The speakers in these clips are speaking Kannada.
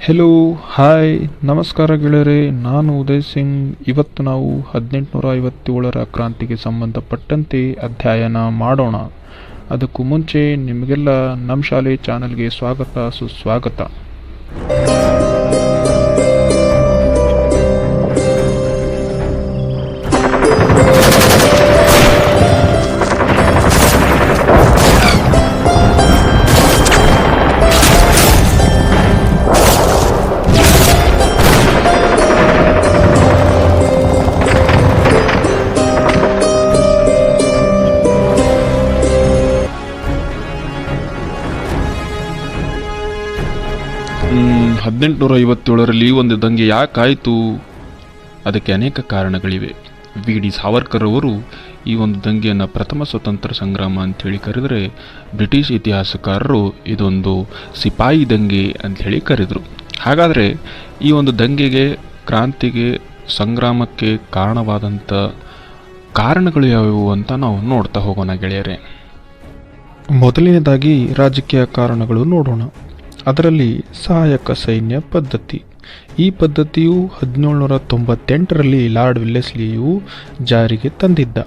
ಹೆಲೋ ಹಾಯ್ ನಮಸ್ಕಾರ ಗೆಳೆಯರೆ, ನಾನು ಉದಯ್ ಸಿಂಗ್. ಇವತ್ತು ನಾವು 1857ರ ಕ್ರಾಂತಿಗೆ ಸಂಬಂಧಪಟ್ಟಂತೆ ಅಧ್ಯಯನ ಮಾಡೋಣ. ಅದಕ್ಕೂ ಮುಂಚೆ ನಿಮಗೆಲ್ಲ ನಮ್ಮ ಶಾಲೆ ಚಾನಲ್ಗೆ ಸ್ವಾಗತ ಸುಸ್ವಾಗತ. 1857ರಲ್ಲಿ ಒಂದು ದಂಗೆ ಯಾಕಾಯಿತು? ಅದಕ್ಕೆ ಅನೇಕ ಕಾರಣಗಳಿವೆ. ವಿ ಡಿ ಸಾವರ್ಕರ್ ಅವರು ಈ ಒಂದು ದಂಗೆಯನ್ನು ಪ್ರಥಮ ಸ್ವತಂತ್ರ ಸಂಗ್ರಾಮ ಅಂಥೇಳಿ ಕರೆದರೆ, ಬ್ರಿಟಿಷ್ ಇತಿಹಾಸಕಾರರು ಇದೊಂದು ಸಿಪಾಯಿ ದಂಗೆ ಅಂಥೇಳಿ ಕರೆದರು. ಹಾಗಾದರೆ ಈ ಒಂದು ದಂಗೆಗೆ, ಕ್ರಾಂತಿಗೆ, ಸಂಗ್ರಾಮಕ್ಕೆ ಕಾರಣವಾದಂಥ ಕಾರಣಗಳು ಯಾವುವು ಅಂತ ನಾವು ನೋಡ್ತಾ ಹೋಗೋಣ ಗೆಳೆಯರೆ. ಮೊದಲನೇದಾಗಿ ರಾಜಕೀಯ ಕಾರಣಗಳು ನೋಡೋಣ. ಅದರಲ್ಲಿ ಸಹಾಯಕ ಸೈನ್ಯ ಪದ್ಧತಿ. ಈ ಪದ್ಧತಿಯು 1798ರಲ್ಲಿ ಲಾರ್ಡ್ ವಿಲ್ಲೆಸ್ಲಿಯು ಜಾರಿಗೆ ತಂದಿದ್ದ.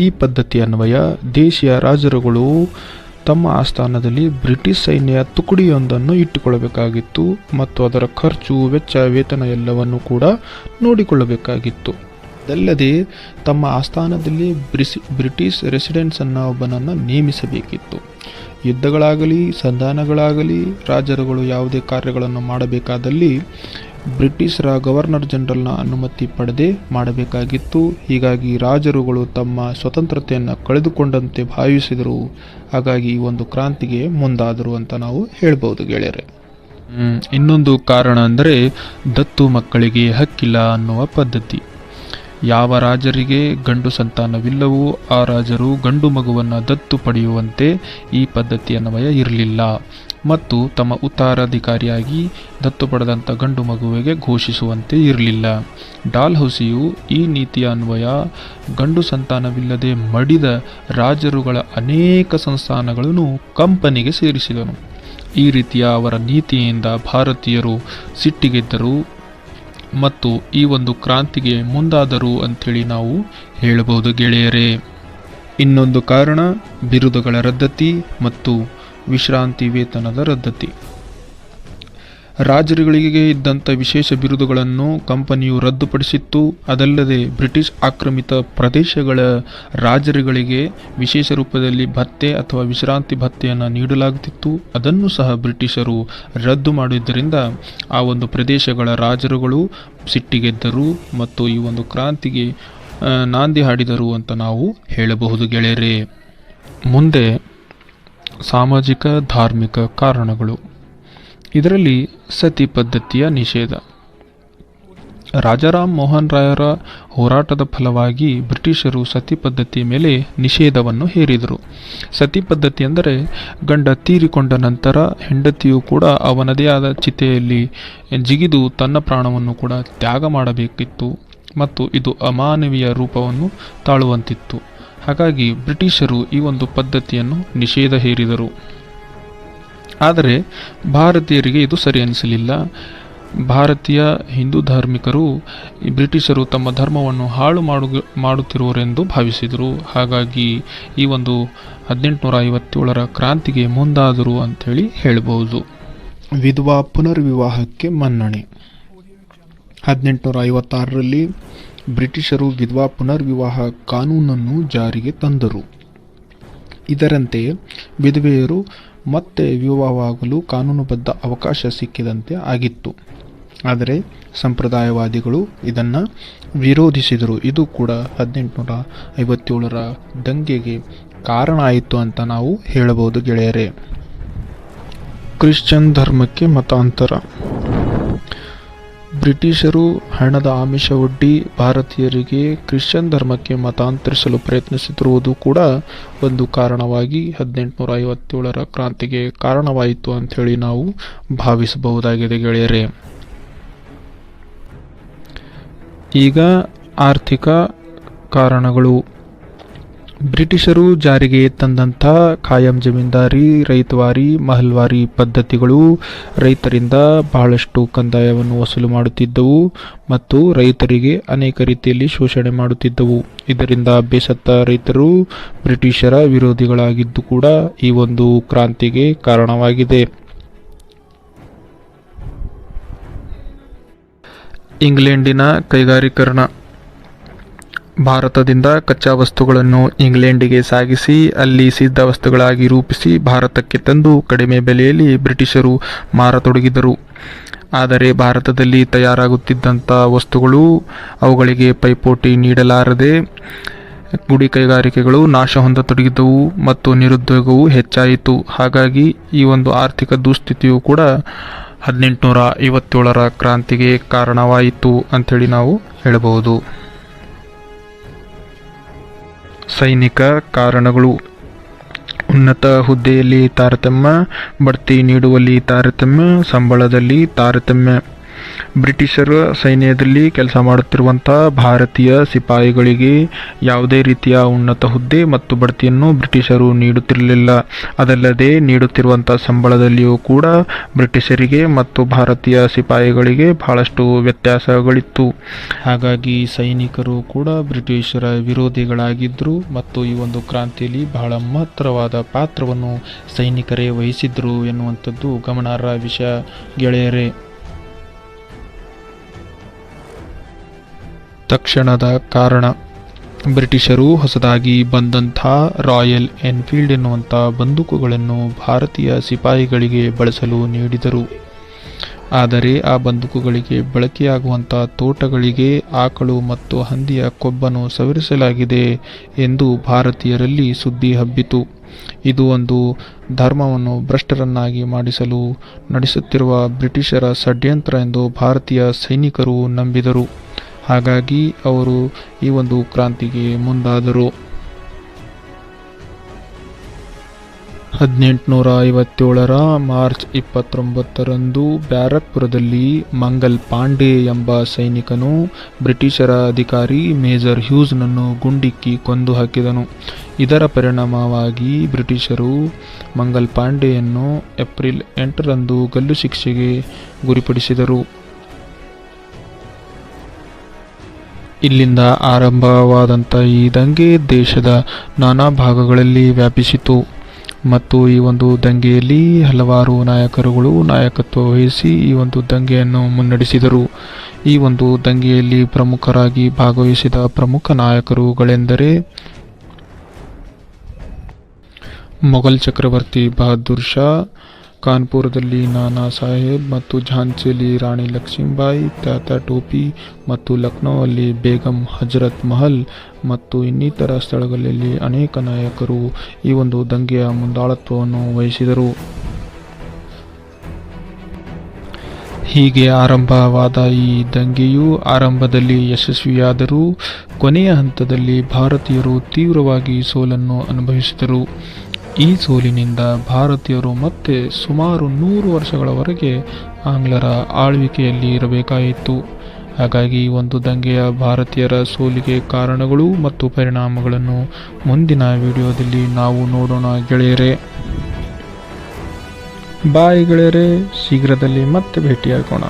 ಈ ಪದ್ಧತಿ ಅನ್ವಯ ದೇಶೀಯ ರಾಜರುಗಳು ತಮ್ಮ ಆಸ್ಥಾನದಲ್ಲಿ ಬ್ರಿಟಿಷ್ ಸೈನ್ಯ ತುಕಡಿಯೊಂದನ್ನು ಇಟ್ಟುಕೊಳ್ಳಬೇಕಾಗಿತ್ತು ಮತ್ತು ಅದರ ಖರ್ಚು, ವೆಚ್ಚ, ವೇತನ ಎಲ್ಲವನ್ನು ಕೂಡ ನೋಡಿಕೊಳ್ಳಬೇಕಾಗಿತ್ತು. ಅದಲ್ಲದೆ ತಮ್ಮ ಆಸ್ಥಾನದಲ್ಲಿ ಬ್ರಿಟಿಷ್ ರೆಸಿಡೆಂಟ್ಸನ್ನು ಒಬ್ಬನನ್ನು ನೇಮಿಸಬೇಕಿತ್ತು. ಯುದ್ಧಗಳಾಗಲಿ ಸಂಧಾನಗಳಾಗಲಿ ರಾಜರುಗಳು ಯಾವುದೇ ಕಾರ್ಯಗಳನ್ನು ಮಾಡಬೇಕಾದಲ್ಲಿ ಬ್ರಿಟಿಷರ ಗವರ್ನರ್ ಜನರಲ್ನ ಅನುಮತಿ ಪಡೆದೇ ಮಾಡಬೇಕಾಗಿತ್ತು. ಹೀಗಾಗಿ ರಾಜರುಗಳು ತಮ್ಮ ಸ್ವತಂತ್ರತೆಯನ್ನು ಕಳೆದುಕೊಂಡಂತೆ ಭಾವಿಸಿದರು. ಹಾಗಾಗಿ ಈ ಒಂದು ಕ್ರಾಂತಿಗೆ ಮುಂದಾದರು ಅಂತ ನಾವು ಹೇಳ್ಬೋದು ಗೆಳೆಯರೆ. ಇನ್ನೊಂದು ಕಾರಣ ಅಂದರೆ ದತ್ತು ಮಕ್ಕಳಿಗೆ ಹಕ್ಕಿಲ್ಲ ಅನ್ನುವ ಪದ್ಧತಿ. ಯಾವ ರಾಜರಿಗೆ ಗಂಡು ಸಂತಾನವಿಲ್ಲವೋ ಆ ರಾಜರು ಗಂಡು ಮಗುವನ್ನು ದತ್ತು ಪಡೆಯುವಂತೆ ಈ ಪದ್ಧತಿ ಅನ್ವಯ ಇರಲಿಲ್ಲ ಮತ್ತು ತಮ್ಮ ಉತ್ತರಾಧಿಕಾರಿಯಾಗಿ ದತ್ತು ಪಡೆದಂಥ ಗಂಡು ಮಗುವಿಗೆ ಘೋಷಿಸುವಂತೆ ಇರಲಿಲ್ಲ. ಡಾಲ್ಹೌಸಿಯು ಈ ನೀತಿಯ ಅನ್ವಯ ಗಂಡು ಸಂತಾನವಿಲ್ಲದೆ ಮಡಿದ ರಾಜರುಗಳ ಅನೇಕ ಸಂಸ್ಥಾನಗಳನ್ನು ಕಂಪನಿಗೆ ಸೇರಿಸಿದನು. ಈ ರೀತಿಯ ಅವರ ನೀತಿಯಿಂದ ಭಾರತೀಯರು ಸಿಟ್ಟಿಗೆದ್ದರು ಮತ್ತು ಈ ಒಂದು ಕ್ರಾಂತಿಗೆ ಮುಂದಾದರು ಅಂಥೇಳಿ ನಾವು ಹೇಳಬಹುದು ಗೆಳೆಯರೇ. ಇನ್ನೊಂದು ಕಾರಣ ಬಿರುದುಗಳ ರದ್ದತಿ ಮತ್ತು ವಿಶ್ರಾಂತಿ ವೇತನದ ರದ್ದತಿ. ರಾಜರುಗಳಿಗೆ ಇದ್ದಂಥ ವಿಶೇಷ ಬಿರುದುಗಳನ್ನು ಕಂಪನಿಯು ರದ್ದುಪಡಿಸಿತ್ತು. ಅದಲ್ಲದೆ ಬ್ರಿಟಿಷ್ ಆಕ್ರಮಿತ ಪ್ರದೇಶಗಳ ರಾಜರುಗಳಿಗೆ ವಿಶೇಷ ರೂಪದಲ್ಲಿ ಭತ್ಯೆ ಅಥವಾ ವಿಶ್ರಾಂತಿ ಭತ್ಯೆಯನ್ನು ನೀಡಲಾಗುತ್ತಿತ್ತು. ಅದನ್ನು ಸಹ ಬ್ರಿಟಿಷರು ರದ್ದು ಮಾಡಿದ್ದರಿಂದ ಆ ಒಂದು ಪ್ರದೇಶಗಳ ರಾಜರುಗಳು ಸಿಟ್ಟಿಗೆದ್ದರು ಮತ್ತು ಈ ಒಂದು ಕ್ರಾಂತಿಗೆ ನಾಂದಿ ಹಾಡಿದರು ಅಂತ ನಾವು ಹೇಳಬಹುದು ಗೆಳೆಯರೇ. ಮುಂದೆ ಸಾಮಾಜಿಕ ಧಾರ್ಮಿಕ ಕಾರಣಗಳು. ಇದರಲ್ಲಿ ಸತಿ ಪದ್ಧತಿಯ ನಿಷೇಧ. ರಾಜಾರಾಮ್ ಮೋಹನ್ ರಾಯರ ಹೋರಾಟದ ಫಲವಾಗಿ ಬ್ರಿಟಿಷರು ಸತಿ ಪದ್ಧತಿಯ ಮೇಲೆ ನಿಷೇಧವನ್ನು ಹೇರಿದರು. ಸತಿ ಪದ್ಧತಿ ಅಂದರೆ ಗಂಡ ತೀರಿಕೊಂಡ ನಂತರ ಹೆಂಡತಿಯು ಕೂಡ ಅವನದೇ ಆದ ಚಿತೆಯಲ್ಲಿ ಜಿಗಿದು ತನ್ನ ಪ್ರಾಣವನ್ನು ಕೂಡ ತ್ಯಾಗ ಮಾಡಬೇಕಿತ್ತು ಮತ್ತು ಇದು ಅಮಾನವೀಯ ರೂಪವನ್ನು ತಾಳುವಂತಿತ್ತು. ಹಾಗಾಗಿ ಬ್ರಿಟಿಷರು ಈ ಒಂದು ಪದ್ಧತಿಯನ್ನು ನಿಷೇಧ ಹೇರಿದರು. ಆದರೆ ಭಾರತೀಯರಿಗೆ ಇದು ಸರಿ ಅನಿಸಲಿಲ್ಲ. ಭಾರತೀಯ ಹಿಂದೂ ಧಾರ್ಮಿಕರು ಬ್ರಿಟಿಷರು ತಮ್ಮ ಧರ್ಮವನ್ನು ಹಾಳು ಮಾಡುತ್ತಿರುವರೆಂದು ಭಾವಿಸಿದರು. ಹಾಗಾಗಿ ಈ ಒಂದು 1857ರ ಕ್ರಾಂತಿಗೆ ಮುಂದಾದರು ಅಂಥೇಳಿ ಹೇಳಬಹುದು. ವಿಧವಾ ಪುನರ್ವಿವಾಹಕ್ಕೆ ಮನ್ನಣೆ. 1856ರಲ್ಲಿ ಬ್ರಿಟಿಷರು ವಿಧವಾ ಪುನರ್ವಿವಾಹ ಕಾನೂನನ್ನು ಜಾರಿಗೆ ತಂದರು. ಇದರಂತೆ ವಿಧವೆಯರು ಮತ್ತೆ ವಿವಾಹವಾಗಲು ಕಾನೂನುಬದ್ಧ ಅವಕಾಶ ಸಿಕ್ಕಿದಂತೆ ಆಗಿತ್ತು. ಆದರೆ ಸಂಪ್ರದಾಯವಾದಿಗಳು ಇದನ್ನು ವಿರೋಧಿಸಿದರು. ಇದು ಕೂಡ 1857ರ ದಂಗೆಗೆ ಕಾರಣ ಆಯಿತು ಅಂತ ನಾವು ಹೇಳಬಹುದು ಗೆಳೆಯರೇ. ಕ್ರಿಶ್ಚಿಯನ್ ಧರ್ಮಕ್ಕೆ ಮತಾಂತರ. ಬ್ರಿಟಿಷರು ಹಣದ ಆಮಿಷವೊಡ್ಡಿ ಭಾರತೀಯರಿಗೆ ಕ್ರಿಶ್ಚಿಯನ್ ಧರ್ಮಕ್ಕೆ ಮತಾಂತರಿಸಲು ಪ್ರಯತ್ನಿಸುತ್ತಿರುವುದು ಕೂಡ ಒಂದು ಕಾರಣವಾಗಿ 1857ರ ಕ್ರಾಂತಿಗೆ ಕಾರಣವಾಯಿತು ಅಂಥೇಳಿ ನಾವು ಭಾವಿಸಬಹುದಾಗಿದೆ ಗೆಳೆಯರೇ. ಈಗ ಆರ್ಥಿಕ ಕಾರಣಗಳು. ಬ್ರಿಟಿಷರು ಜಾರಿಗೆ ತಂದಂಥ ಖಾಯಂ ಜಮೀನ್ದಾರಿ, ರೈತವಾರಿ, ಮಹಲ್ವಾರಿ ಪದ್ಧತಿಗಳು ರೈತರಿಂದ ಬಹಳಷ್ಟು ಕಂದಾಯವನ್ನು ವಸೂಲು ಮಾಡುತ್ತಿದ್ದವು ಮತ್ತು ರೈತರಿಗೆ ಅನೇಕ ರೀತಿಯಲ್ಲಿ ಶೋಷಣೆ ಮಾಡುತ್ತಿದ್ದವು. ಇದರಿಂದ ಬೇಸತ್ತ ರೈತರು ಬ್ರಿಟಿಷರ ವಿರೋಧಿಗಳಾಗಿದ್ದು ಕೂಡ ಈ ಒಂದು ಕ್ರಾಂತಿಗೆ ಕಾರಣವಾಗಿದೆ. ಇಂಗ್ಲೆಂಡಿನ ಕೈಗಾರೀಕರಣ. ಭಾರತದಿಂದ ಕಚ್ಚಾ ವಸ್ತುಗಳನ್ನು ಇಂಗ್ಲೆಂಡಿಗೆ ಸಾಗಿಸಿ ಅಲ್ಲಿ ಸಿದ್ಧ ವಸ್ತುಗಳಾಗಿ ರೂಪಿಸಿ ಭಾರತಕ್ಕೆ ತಂದು ಕಡಿಮೆ ಬೆಲೆಯಲ್ಲಿ ಬ್ರಿಟಿಷರು ಮಾರತೊಡಗಿದರು. ಆದರೆ ಭಾರತದಲ್ಲಿ ತಯಾರಾಗುತ್ತಿದ್ದಂಥ ವಸ್ತುಗಳು ಅವುಗಳಿಗೆ ಪೈಪೋಟಿ ನೀಡಲಾರದೆ ಗುಡಿ ಕೈಗಾರಿಕೆಗಳು ನಾಶ ಹೊಂದತೊಡಗಿದವು ಮತ್ತು ನಿರುದ್ಯೋಗವು ಹೆಚ್ಚಾಯಿತು. ಹಾಗಾಗಿ ಈ ಒಂದು ಆರ್ಥಿಕ ದುಸ್ಥಿತಿಯು ಕೂಡ 1857ರ ಕ್ರಾಂತಿಗೆ ಕಾರಣವಾಯಿತು ಅಂಥೇಳಿ ನಾವು ಹೇಳಬಹುದು. ಸೈನಿಕ ಕಾರಣಗಳು. ಉನ್ನತ ಹುದ್ದೆಯಲ್ಲಿ ತಾರತಮ್ಯ, ಬಡ್ತಿ ನೀಡುವಲ್ಲಿ ತಾರತಮ್ಯ, ಸಂಬಳದಲ್ಲಿ ತಾರತಮ್ಯ. ಬ್ರಿಟಿಷರ ಸೈನ್ಯದಲ್ಲಿ ಕೆಲಸ ಮಾಡುತ್ತಿರುವಂಥ ಭಾರತೀಯ ಸಿಪಾಯಿಗಳಿಗೆ ಯಾವುದೇ ರೀತಿಯ ಉನ್ನತ ಹುದ್ದೆ ಮತ್ತು ಬಡ್ತಿಯನ್ನು ಬ್ರಿಟಿಷರು ನೀಡುತ್ತಿರಲಿಲ್ಲ. ಅದಲ್ಲದೆ ನೀಡುತ್ತಿರುವಂಥ ಸಂಬಳದಲ್ಲಿಯೂ ಕೂಡ ಬ್ರಿಟಿಷರಿಗೆ ಮತ್ತು ಭಾರತೀಯ ಸಿಪಾಯಿಗಳಿಗೆ ಬಹಳಷ್ಟು ವ್ಯತ್ಯಾಸಗಳಿತ್ತು. ಹಾಗಾಗಿ ಸೈನಿಕರು ಕೂಡ ಬ್ರಿಟಿಷರ ವಿರೋಧಿಗಳಾಗಿದ್ದರು ಮತ್ತು ಈ ಒಂದು ಕ್ರಾಂತಿಯಲ್ಲಿ ಬಹಳ ಮಹತ್ತರವಾದ ಪಾತ್ರವನ್ನು ಸೈನಿಕರೇ ವಹಿಸಿದ್ರು ಎನ್ನುವಂಥದ್ದು ಗಮನಾರ್ಹ ವಿಷಯ ಗೆಳೆಯರೇ. ತಕ್ಷಣದ ಕಾರಣ. ಬ್ರಿಟಿಷರು ಹೊಸದಾಗಿ ಬಂದಂಥ ರಾಯಲ್ ಎನ್ಫೀಲ್ಡ್ ಎನ್ನುವಂಥ ಬಂದೂಕುಗಳನ್ನು ಭಾರತೀಯ ಸಿಪಾಯಿಗಳಿಗೆ ಬಳಸಲು ನೀಡಿದರು. ಆದರೆ ಆ ಬಂದೂಕುಗಳಿಗೆ ಬಳಕೆಯಾಗುವಂಥ ತೋಟಗಳಿಗೆ ಆಕಳು ಮತ್ತು ಹಂದಿಯ ಕೊಬ್ಬನ್ನು ಸವರಿಸಲಾಗಿದೆ ಎಂದು ಭಾರತೀಯರಲ್ಲಿ ಸುದ್ದಿ ಹಬ್ಬಿತು. ಇದು ಒಂದು ಧರ್ಮವನ್ನು ಭ್ರಷ್ಟರನ್ನಾಗಿ ಮಾಡಿಸಲು ನಡೆಸುತ್ತಿರುವ ಬ್ರಿಟಿಷರ ಷಡ್ಯಂತ್ರ ಎಂದು ಭಾರತೀಯ ಸೈನಿಕರು ನಂಬಿದರು. ಹಾಗಾಗಿ ಅವರು ಈ ಒಂದು ಕ್ರಾಂತಿಗೆ ಮುಂದಾದರು. 1857ರ ಮಾರ್ಚ್ 29ರಂದು ಬ್ಯಾರಕ್ಪುರದಲ್ಲಿ ಮಂಗಲ್ ಪಾಂಡೆ ಎಂಬ ಸೈನಿಕನು ಬ್ರಿಟಿಷರ ಅಧಿಕಾರಿ ಮೇಜರ್ ಹ್ಯೂಸ್ನನ್ನು ಗುಂಡಿಕ್ಕಿ ಕೊಂದು ಹಾಕಿದನು. ಇದರ ಪರಿಣಾಮವಾಗಿ ಬ್ರಿಟಿಷರು ಮಂಗಲ್ ಪಾಂಡೆಯನ್ನು ಏಪ್ರಿಲ್ 8ರಂದು ಗಲ್ಲು ಶಿಕ್ಷೆಗೆ ಗುರಿಪಡಿಸಿದರು. ಇಲ್ಲಿಂದ ಆರಂಭವಾದಂಥ ಈ ದಂಗೆ ದೇಶದ ನಾನಾ ಭಾಗಗಳಲ್ಲಿ ವ್ಯಾಪಿಸಿತು ಮತ್ತು ಈ ಒಂದು ದಂಗೆಯಲ್ಲಿ ಹಲವಾರು ನಾಯಕರುಗಳು ನಾಯಕತ್ವ ವಹಿಸಿ ಈ ಒಂದು ದಂಗೆಯನ್ನು ಮುನ್ನಡೆಸಿದರು. ಈ ಒಂದು ದಂಗೆಯಲ್ಲಿ ಪ್ರಮುಖರಾಗಿ ಭಾಗವಹಿಸಿದ ಪ್ರಮುಖ ನಾಯಕರುಗಳೆಂದರೆ ಮೊಘಲ್ ಚಕ್ರವರ್ತಿ ಬಹದ್ದೂರ್ ಶಾ, ಕಾನ್ಪುರದಲ್ಲಿ ನಾನಾ ಸಾಹೇಬ್ ಮತ್ತು ಝಾನ್ಸಿಯಲ್ಲಿ ರಾಣಿ ಲಕ್ಷ್ಮೀಬಾಯಿ, ತಾತ್ಯಾ ಟೋಪಿ ಮತ್ತು ಲಕ್ನೋದಲ್ಲಿ ಬೇಗಂ ಹಜರತ್ ಮಹಲ್ ಮತ್ತು ಇನ್ನಿತರ ಸ್ಥಳಗಳಲ್ಲಿ ಅನೇಕ ನಾಯಕರು ಈ ಒಂದು ದಂಗೆಯ ಮುಂದಾಳತ್ವವನ್ನು ವಹಿಸಿದರು. ಹೀಗೆ ಆರಂಭವಾದ ಈ ದಂಗೆಯು ಆರಂಭದಲ್ಲಿ ಯಶಸ್ವಿಯಾದರೂ ಕೊನೆಯ ಹಂತದಲ್ಲಿ ಭಾರತೀಯರು ತೀವ್ರವಾಗಿ ಸೋಲನ್ನು ಅನುಭವಿಸಿದರು. ಈ ಸೋಲಿನಿಂದ ಭಾರತೀಯರು ಮತ್ತೆ ಸುಮಾರು 100 ವರ್ಷಗಳವರೆಗೆ ಆಂಗ್ಲರ ಆಳ್ವಿಕೆಯಲ್ಲಿ ಇರಬೇಕಾಯಿತು. ಹಾಗಾಗಿ ಒಂದು ದಂಗೆಯ ಭಾರತೀಯರ ಸೋಲಿಗೆ ಕಾರಣಗಳು ಮತ್ತು ಪರಿಣಾಮಗಳನ್ನು ಮುಂದಿನ ವಿಡಿಯೋದಲ್ಲಿ ನಾವು ನೋಡೋಣ ಗೆಳೆಯರೇ. ಬಾಯ್ ಗೆಳೆಯರೇ, ಶೀಘ್ರದಲ್ಲಿ ಮತ್ತೆ ಭೇಟಿಯಾಗೋಣ.